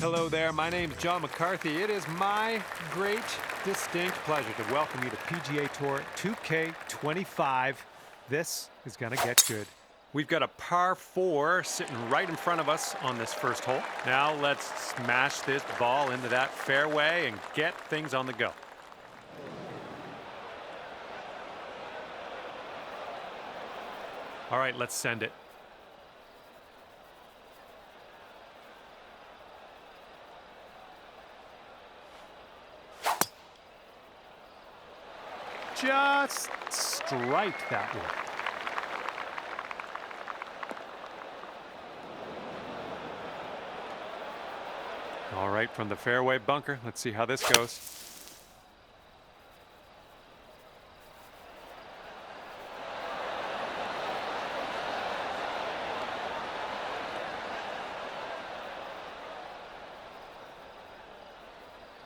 Hello there, my name's John McCarthy. It is my great, distinct pleasure to welcome you to PGA Tour 2K25. This is gonna get good. We've got a par 4 sitting right in front of us on this first hole. Now let's smash this ball into that fairway and get things on the go. All right, let's send it. Just strike that one. All right, from the fairway bunker, let's see how this goes.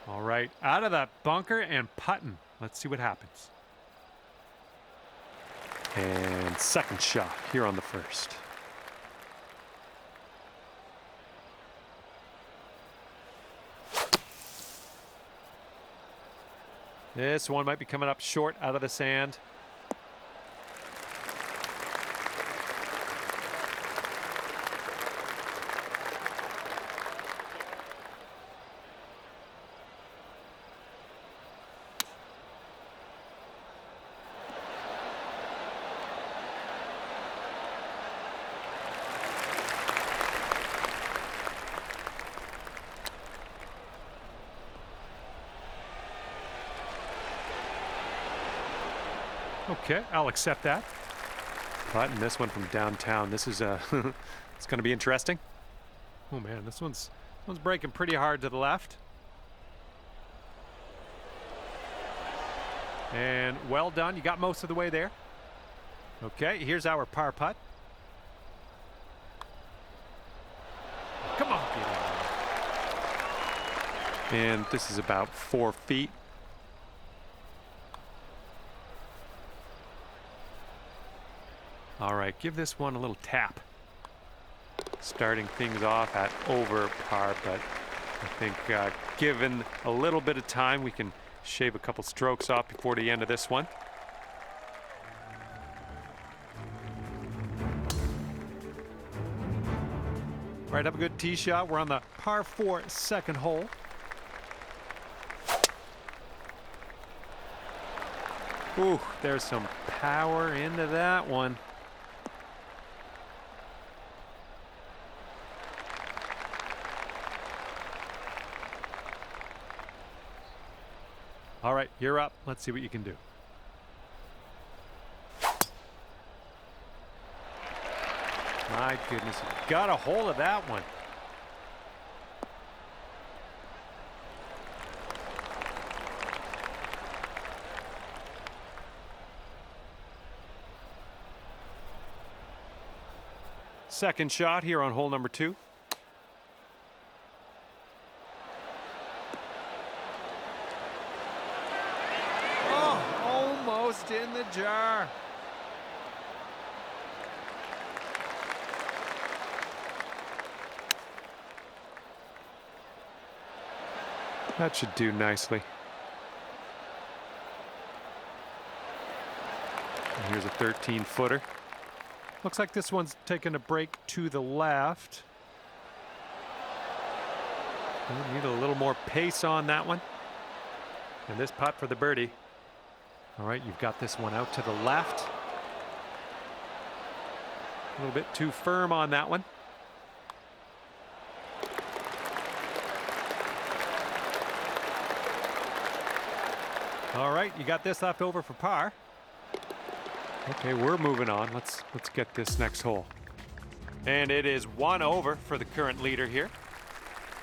All right, out of that bunker and putting. Let's see what happens. And second shot here on the first. This one might be coming up short out of the sand. Okay, I'll accept that. Putting this one from downtown. This is it's going to be interesting. Oh man, this one's breaking pretty hard to the left. And well done. You got most of the way there. Okay, here's our par putt. Come on, get out. And this is about 4 feet. All right, give this one a little tap. Starting things off at over par, but I think given a little bit of time, we can shave a couple strokes off before the end of this one. All right, have a good tee shot. We're on the par 4 second hole. Ooh, there's some power into that one. All right, you're up. Let's see what you can do. My goodness, you got a hold of that one. Second shot here on hole number 2. Almost in the jar. That should do nicely. And here's a 13-footer. Looks like this one's taking a break to the left. We need a little more pace on that one. And this putt for the birdie. All right, you've got this one out to the left. A little bit too firm on that one. All right, you got this left over for par. Okay, we're moving on. Let's get this next hole. And it is 1 over for the current leader here.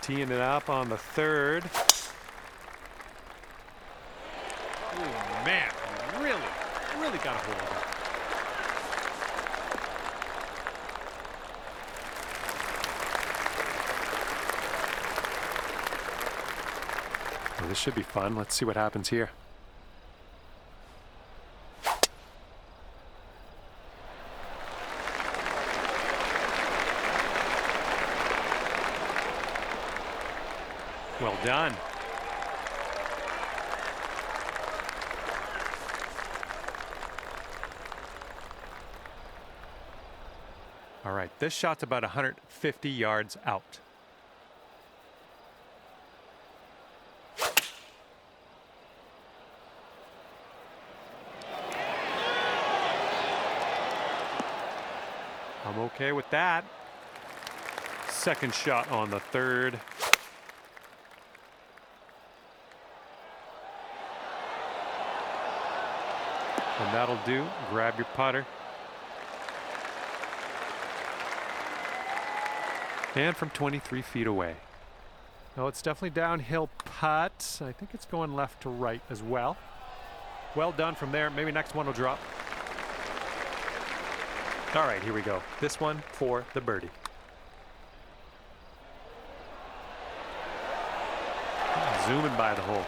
Teeing it up on the third. Oh man, really got a hold of it. Well, this should be fun. Let's see what happens here. Well done. All right, this shot's about 150 yards out. I'm okay with that. Second shot on the third. And that'll do. Grab your putter. And from 23 feet away. Oh, it's definitely downhill putt. I think it's going left to right as well. Well done from there. Maybe next one will drop. All right, here we go. This one for the birdie. Zooming by the hole.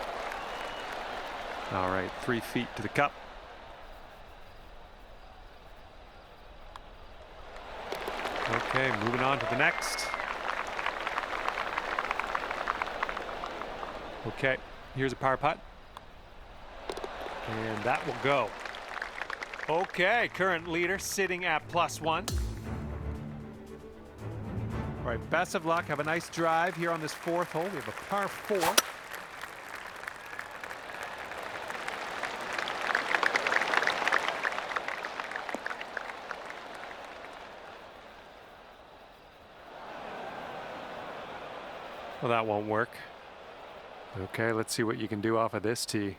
All right, 3 feet to the cup. Okay, moving on to the next. Okay, here's a par putt. And that will go. Okay, current leader sitting at +1. All right, best of luck. Have a nice drive here on this fourth hole. We have a par 4. Well, that won't work. Okay, let's see what you can do off of this tee.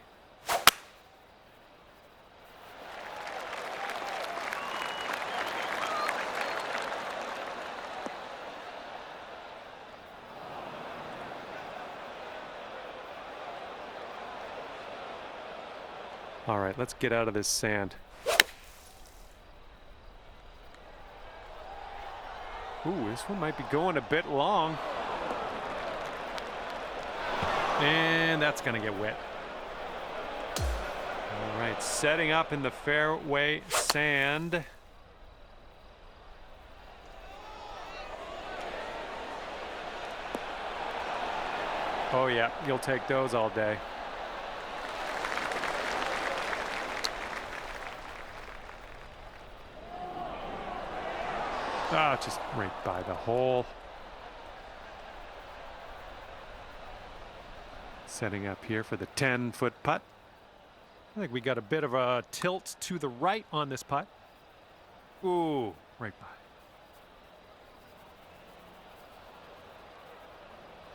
All right, let's get out of this sand. Ooh, this one might be going a bit long. And that's going to get wet. All right, setting up in the fairway sand. Oh yeah, you'll take those all day. Ah, just right by the hole. Setting up here for the 10-foot putt. I think we got a bit of a tilt to the right on this putt. Ooh, right by.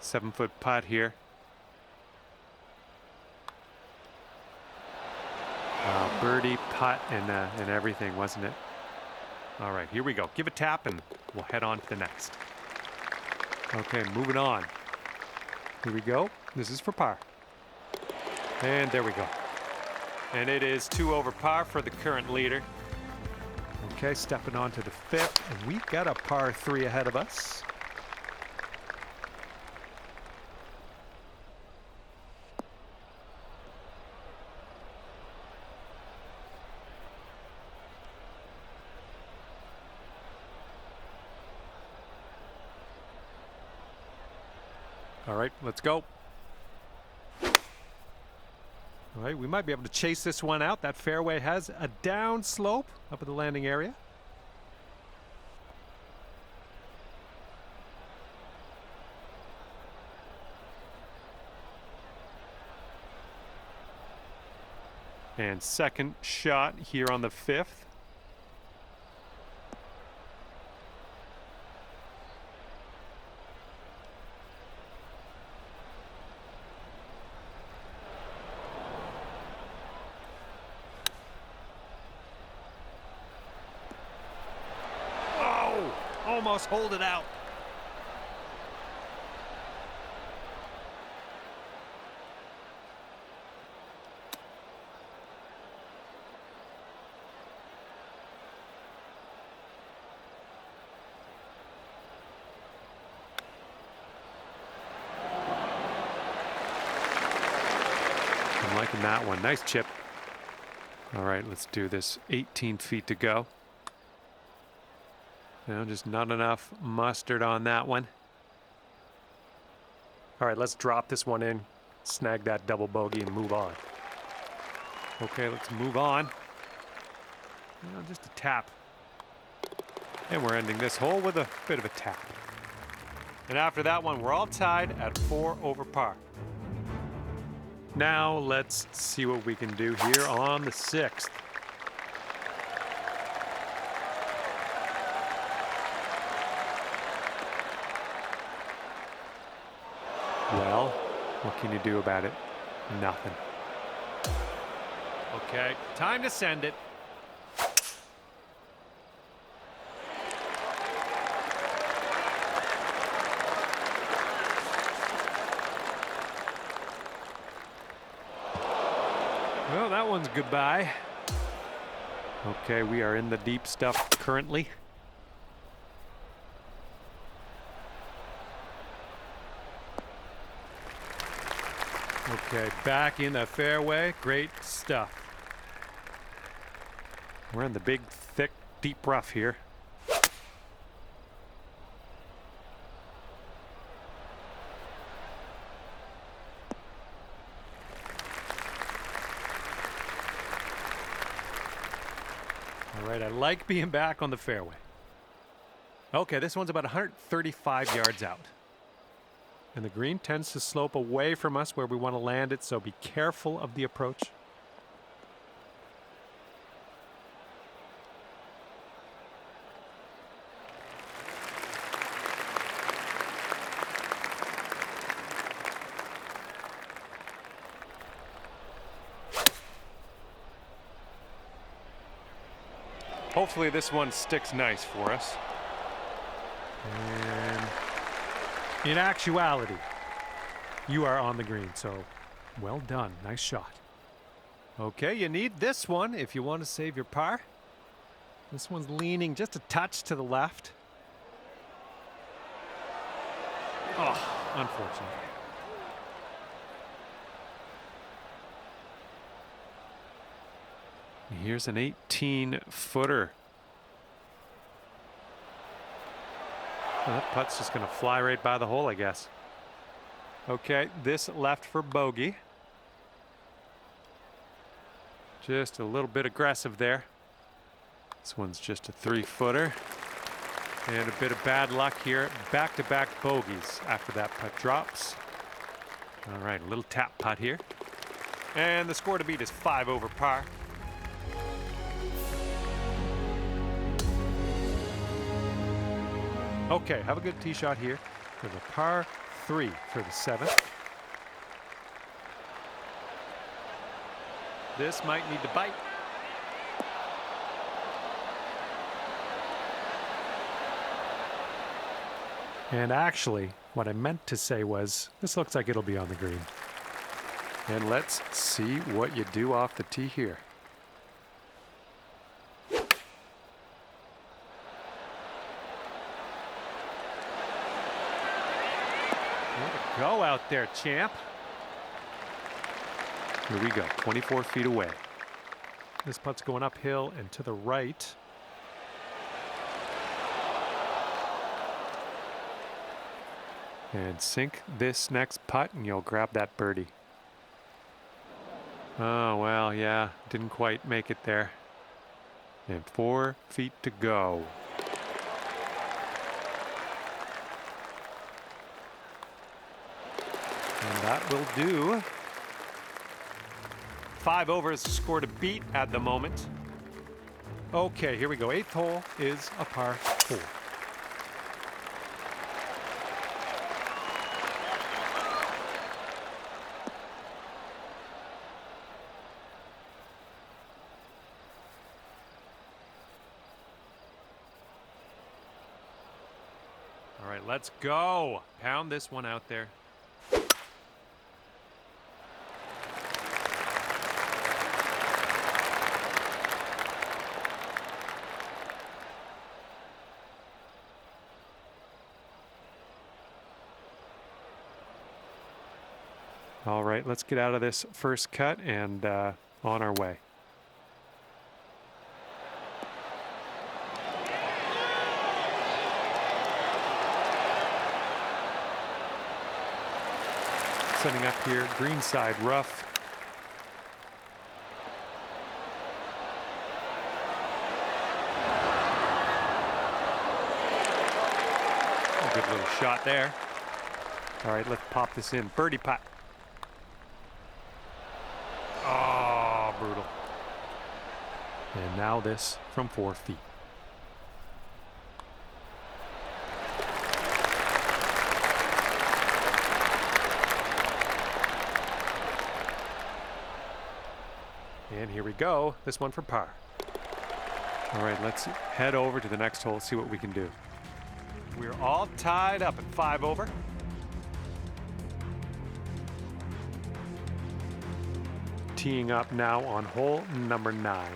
7-foot putt here. Birdie, putt, and everything, wasn't it? All right, here we go. Give a tap, and we'll head on to the next. Okay, moving on. Here we go. This is for par. And there we go. And it is 2 over par for the current leader. Okay, stepping on to the 5th, and we've got a par 3 ahead of us. All right, let's go. All right, we might be able to chase this one out. That fairway has a down slope up at the landing area. And second shot here on the 5th. Almost hold it out. I'm liking that one. Nice chip. All right, let's do this. 18 feet to go. No, just not enough mustard on that one. All right, let's drop this one in, snag that double bogey, and move on. Okay, let's move on. Just a tap. And we're ending this hole with a bit of a tap. And after that one, we're all tied at 4 over par. Now let's see what we can do here on the 6th. Well, what can you do about it? Nothing. Okay, time to send it. Well, that one's goodbye. Okay, we are in the deep stuff currently. Okay, back in the fairway. Great stuff. We're in the big, thick, deep rough here. All right, I like being back on the fairway. Okay, this one's about 135 yards out. And the green tends to slope away from us where we want to land it, so be careful of the approach. Hopefully this one sticks nice for us. And in actuality, you are on the green, so well done. Nice shot. Okay, you need this one if you want to save your par. This one's leaning just a touch to the left. Oh, unfortunate. Here's an 18-footer. Well, that putt's just going to fly right by the hole, I guess. Okay, this left for bogey. Just a little bit aggressive there. This one's just a 3-footer. And a bit of bad luck here. Back-to-back bogeys after that putt drops. All right, a little tap putt here. And the score to beat is 5 over par. Okay, have a good tee shot here for the par 3 for the 7th. This might need to bite. And actually, what I meant to say was, this looks like it'll be on the green. And let's see what you do off the tee here. Go out there, champ. Here we go, 24 feet away. This putt's going uphill and to the right. And sink this next putt and you'll grab that birdie. Oh, well, yeah, didn't quite make it there. And 4 feet to go. And that will do. 5 over is the score to beat at the moment. Okay, here we go. 8th hole is a par 4. All right, let's go. Pound this one out there. All right, let's get out of this first cut and on our way. setting up here, greenside rough. A good little shot there. All right, let's pop this in. Birdie putt. Oh, brutal. And now this from 4 feet. And here we go. This one for par. All right, let's head over to the next hole, see what we can do. We're all tied up at 5 over. Teeing up now on hole number 9.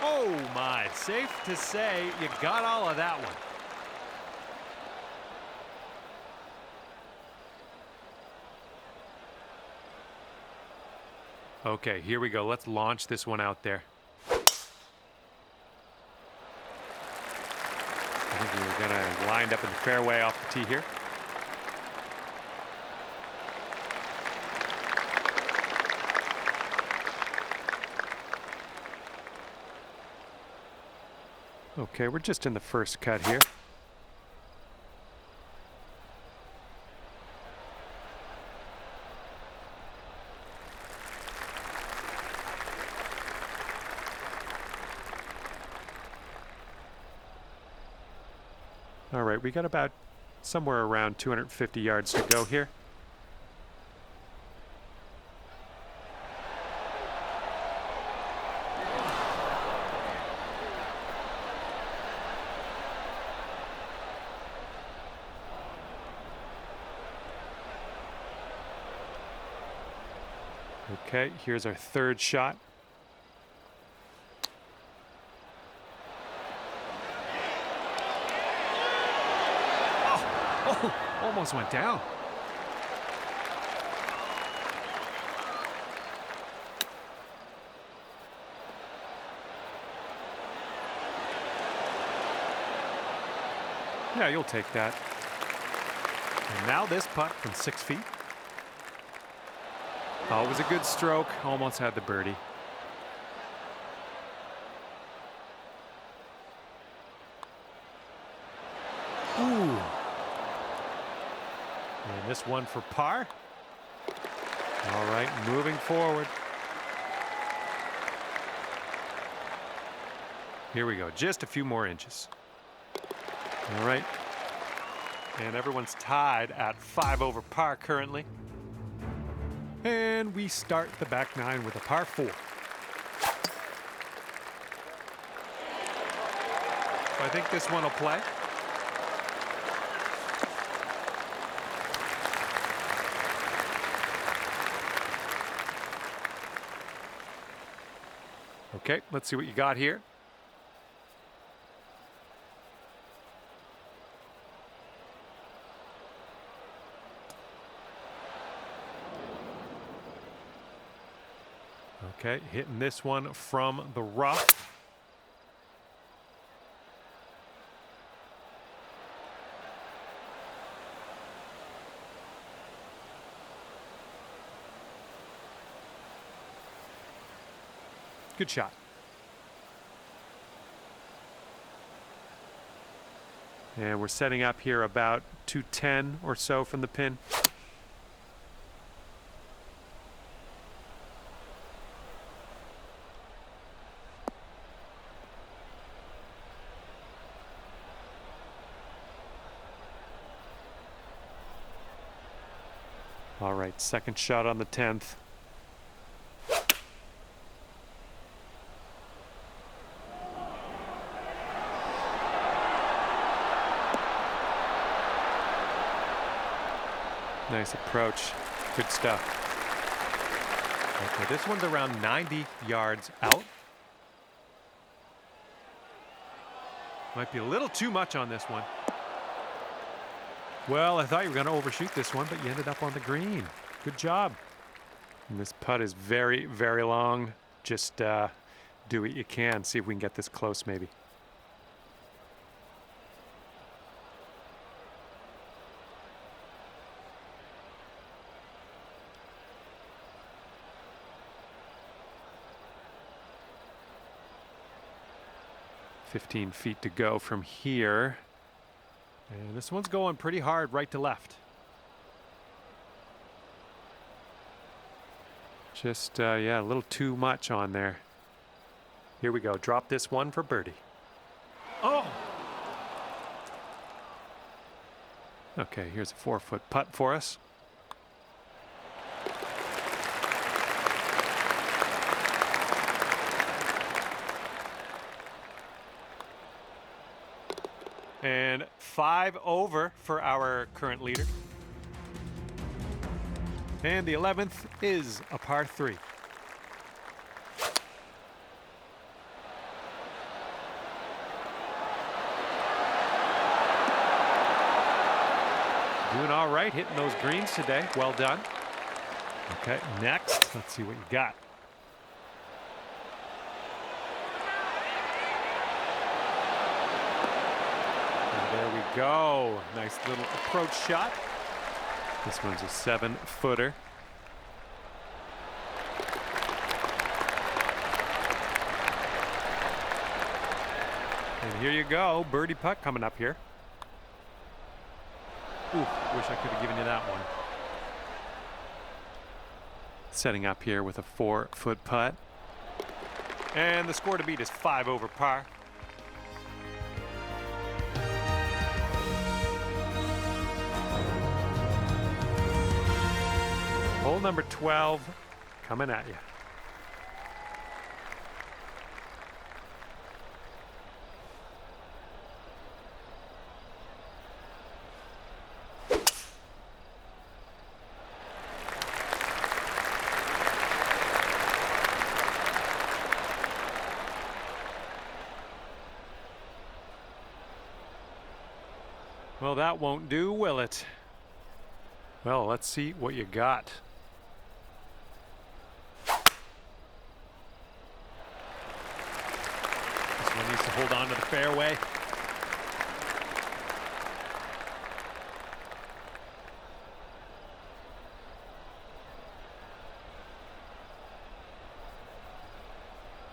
Oh my, safe to say you got all of that one. Okay, here we go. Let's launch this one out there. I think we're gonna line up in the fairway off the tee here. Okay, we're just in the first cut here. All right, we got about somewhere around 250 yards to go here. Okay, here's our third shot. Oh, almost went down. Yeah, you'll take that. And now this putt from 6 feet. Oh, it was a good stroke. Almost had the birdie. Ooh. And this one for par. All right, moving forward. Here we go, just a few more inches. All right. And everyone's tied at 5 over par currently. And we start the back 9 with a par 4. I think this one will play. Okay, let's see what you got here. Okay, hitting this one from the rough. Good shot. And we're setting up here about 210 or so from the pin. All right, second shot on the 10th. Nice approach. Good stuff. Okay, this one's around 90 yards out. Might be a little too much on this one. Well, I thought you were going to overshoot this one, but you ended up on the green. Good job. And this putt is very, very long. Just do what you can. See if we can get this close, maybe. 15 feet to go from here. And this one's going pretty hard right to left. Just, yeah, a little too much on there. Here we go. Drop this one for birdie. Oh! Okay, here's a 4-foot putt for us. And 5 over for our current leader. And the 11th is a par 3. Doing all right, hitting those greens today. Well done. Okay, next, let's see what you got. And there we go. Nice little approach shot. This one's a 7-footer. And here you go, birdie putt coming up here. Ooh, wish I could have given you that one. Setting up here with a 4-foot putt. And the score to beat is 5 over par. Hole number 12 coming at you. Well, that won't do, will it? Well, let's see what you got. This one needs to hold on to the fairway.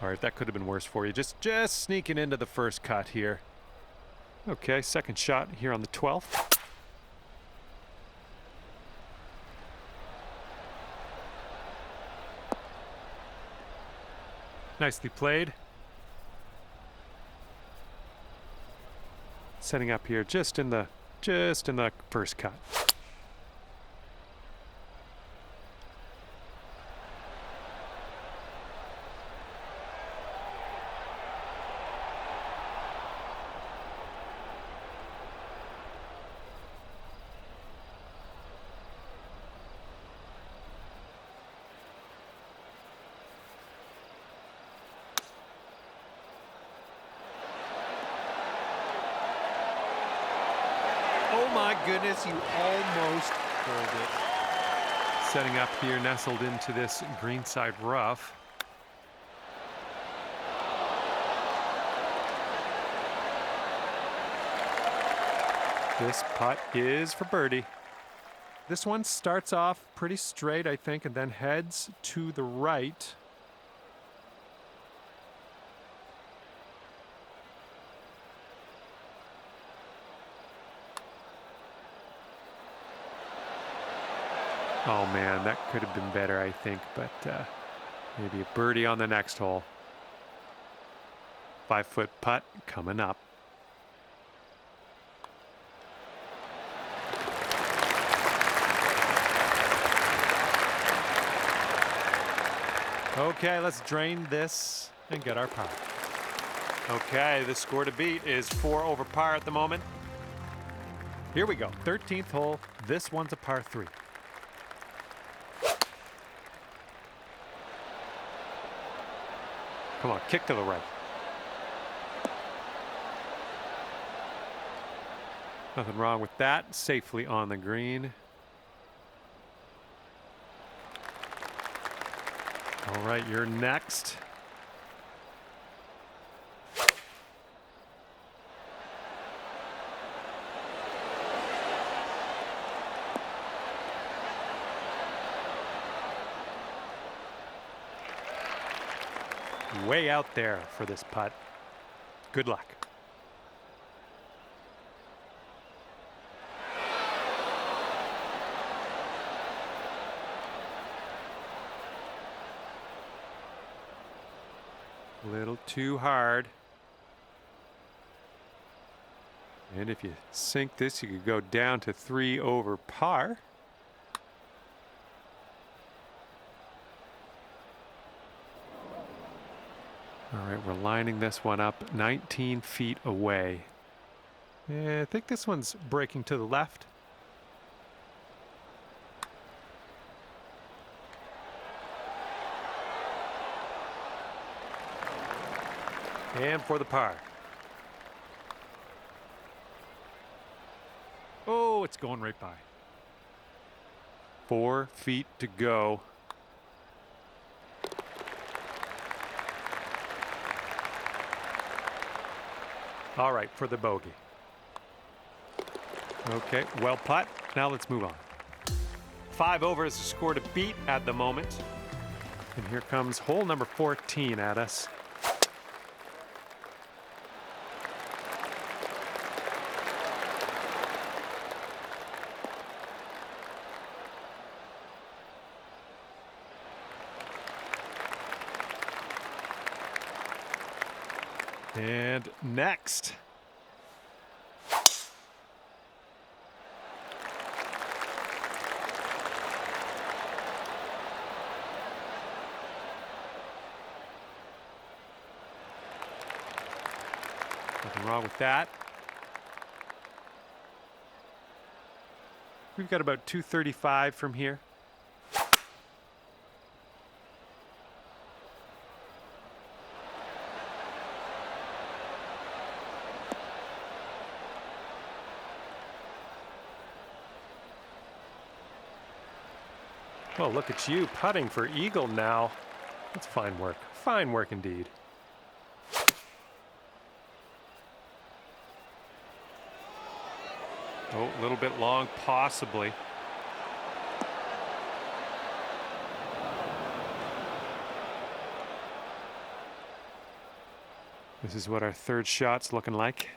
All right, that could have been worse for you. Just sneaking into the first cut here. Okay, second shot here on the 12th. Nicely played. Setting up here just in the first cut. Oh my goodness, you almost pulled it. Setting up here, nestled into this greenside rough. This putt is for birdie. This one starts off pretty straight, I think, and then heads to the right. Oh man, that could have been better, I think, but maybe a birdie on the next hole. 5-foot putt coming up. Okay, let's drain this and get our par. Okay, the score to beat is 4 over par at the moment. Here we go, 13th hole. This one's a par 3. Come on, kick to the right. Nothing wrong with that. Safely on the green. All right, you're next. Way out there for this putt. Good luck. A little too hard. And if you sink this, you could go down to 3 over par. All right, we're lining this one up 19 feet away. Yeah, I think this one's breaking to the left. And for the par. Oh, it's going right by. 4 feet to go. All right, for the bogey. Okay, well putt. Now let's move on. 5 over is the score to beat at the moment. And here comes hole number 14 at us. And next. Nothing wrong with that. We've got about 235 from here. Well, look at you putting for eagle now. That's fine work. Fine work indeed. Oh, a little bit long, possibly. This is what our third shot's looking like.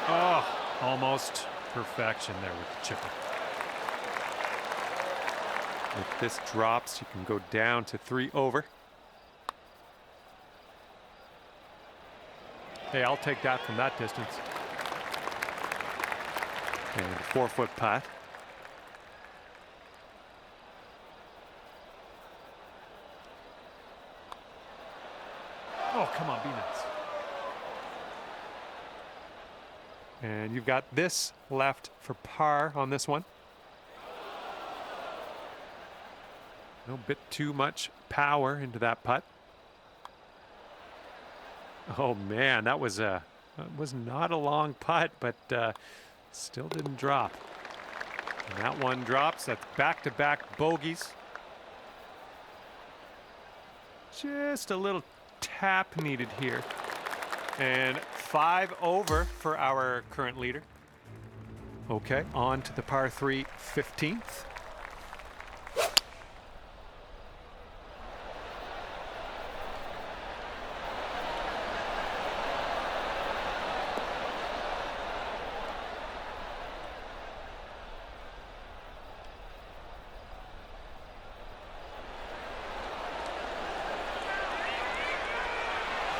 Oh, almost perfection there with the chipper. If this drops, you can go down to 3 over. Hey, I'll take that from that distance. And 4-foot putt. Oh, come on, be nice. And you've got this left for par on this one. A bit too much power into that putt. Oh man, that was not a long putt, but still didn't drop. And that one drops. That's back-to-back bogeys. Just a little tap needed here. And 5 over for our current leader. Okay, on to the par 3 15th.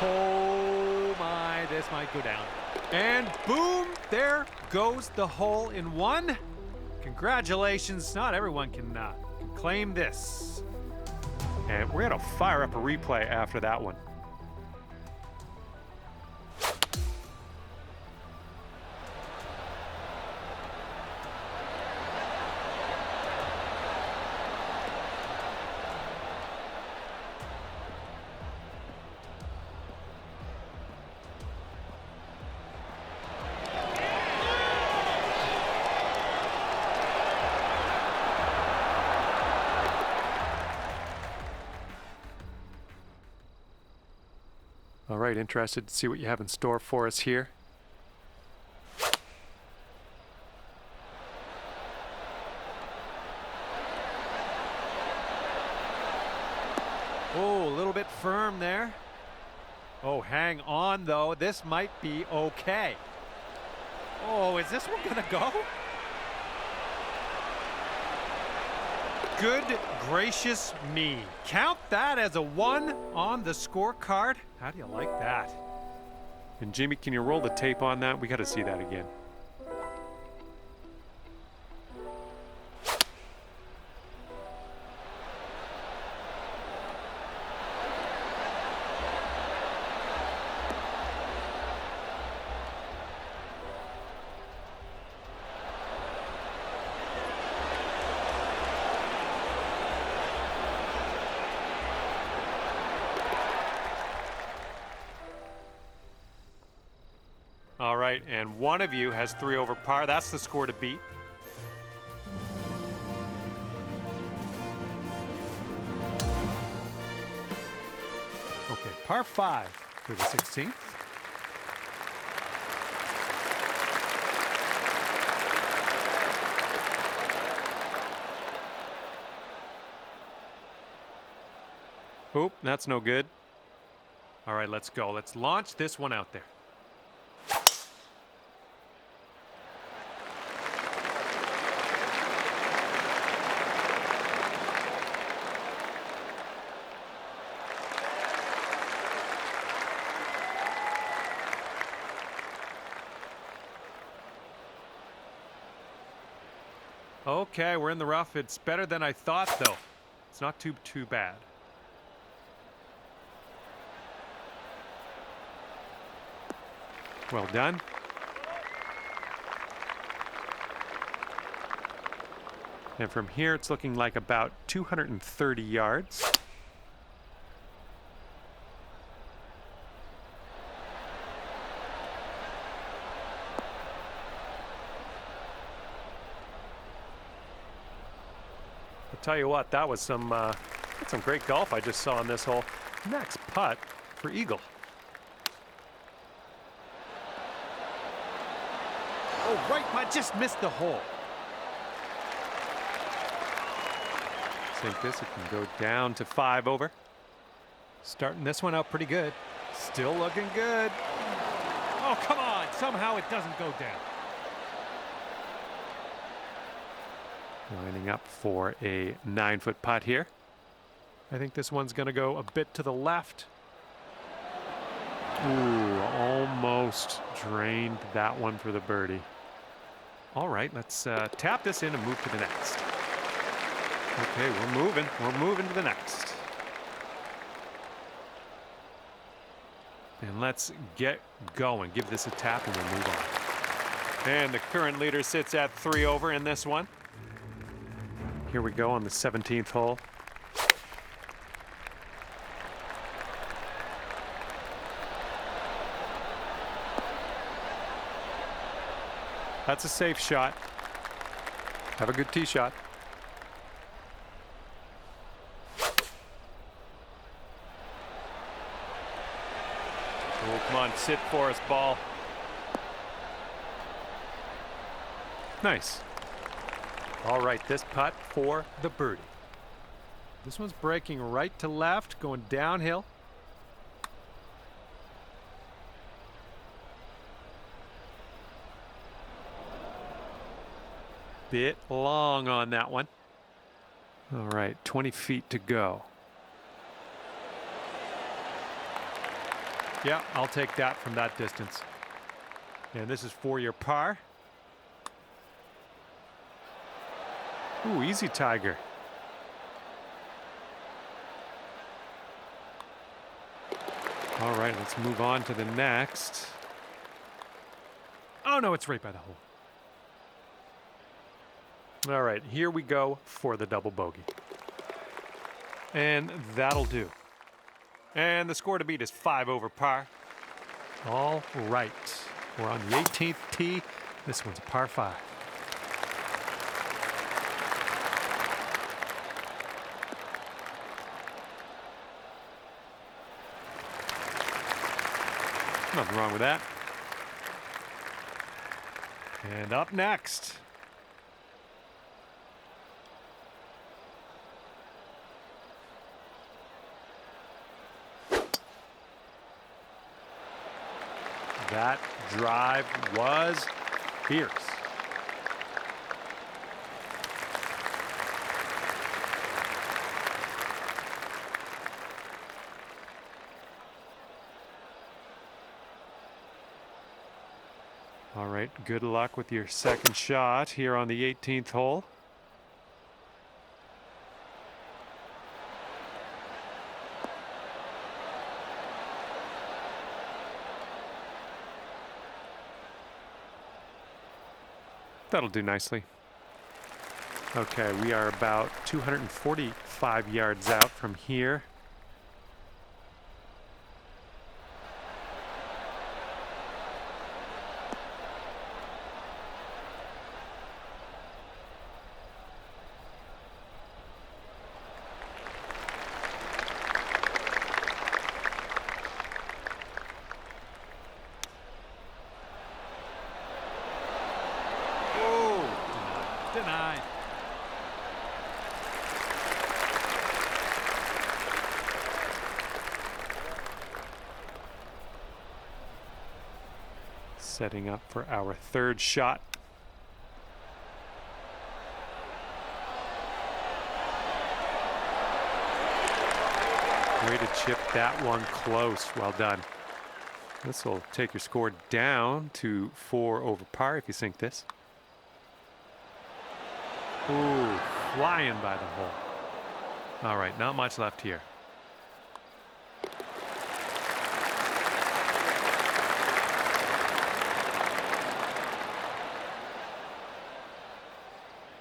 Oh my, this might go down. And boom, there goes the hole in one. Congratulations, not everyone can claim this. And we're gonna fire up a replay after that one. All right, interested to see what you have in store for us here. Oh, a little bit firm there. Oh, hang on, though. This might be okay. Oh, is this one gonna go? Good gracious me. Count that as a 1 on the scorecard. How do you like that? And Jimmy, can you roll the tape on that? We got to see that again. All right, and one of you has 3 over par. That's the score to beat. Okay, par 5 for the 16th. Oop, that's no good. All right, let's go. Let's launch this one out there. Okay, we're in the rough. It's better than I thought, though. It's not too bad. Well done. And from here, it's looking like about 230 yards. I'll tell you what, that was some great golf I just saw on this hole. Next putt for Eagle. Oh, right, I just missed the hole. Take this, it can go down to 5 over. Starting this one out pretty good. Still looking good. Oh, come on, somehow it doesn't go down. Lining up for a 9-foot putt here. I think this one's gonna go a bit to the left. Ooh, almost drained that one for the birdie. All right, let's tap this in and move to the next. Okay, we're moving to the next. And let's get going. Give this a tap and we'll move on. And the current leader sits at 3 over in this one. Here we go on the 17th hole. That's a safe shot. Have a good tee shot. Oh, come on, sit for us, ball. Nice. All right, this putt for the birdie. This one's breaking right to left, going downhill. Bit long on that one. All right, 20 feet to go. Yeah, I'll take that from that distance. And this is for your par. Ooh, easy, Tiger. All right, let's move on to the next. Oh, no, it's right by the hole. All right, here we go for the double bogey. And that'll do. And the score to beat is 5 over par. All right, we're on the 18th tee. This one's a par 5. Nothing wrong with that. And up next. That drive was fierce. All right, good luck with your second shot here on the 18th hole. That'll do nicely. Okay, we are about 245 yards out from here. Denied. Setting up for our third shot. Way to chip that one close. Well done. This will take your score down to 4 over par if you sink this. Ooh, flying by the hole. All right, not much left here.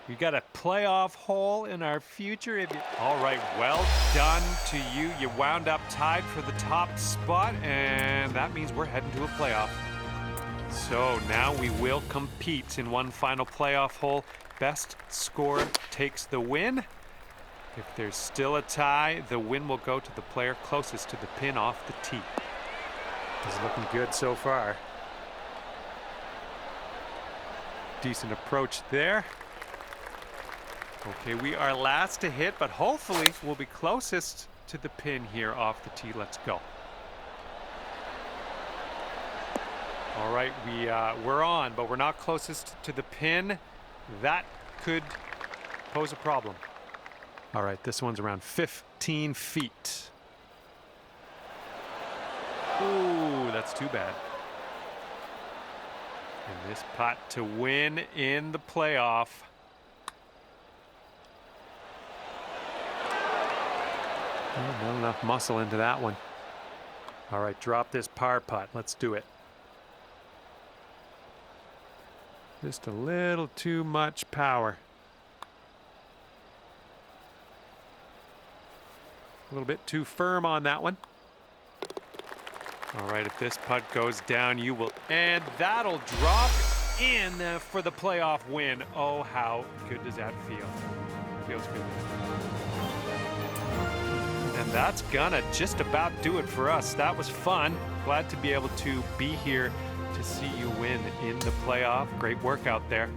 We got a playoff hole in our future. All right, well done to you. You wound up tied for the top spot, and that means we're heading to a playoff. So now we will compete in one final playoff hole. Best score takes the win. If there's still a tie, the win will go to the player closest to the pin off the tee. It's looking good so far. Decent approach there. Okay, we are last to hit, but hopefully we'll be closest to the pin here off the tee. Let's go. All right, we're on, but we're not closest to the pin. That could pose a problem. All right, this one's around 15 feet. Ooh, that's too bad. And this putt to win in the playoff. Oh, not enough muscle into that one. All right, drop this par putt. Let's do it. Just a little too much power. A little bit too firm on that one. All right, if this putt goes down, you will, and that'll drop in for the playoff win. Oh, how good does that feel? Feels good. And that's gonna just about do it for us. That was fun. Glad to be able to be here to see you win in the playoff. Great work out there.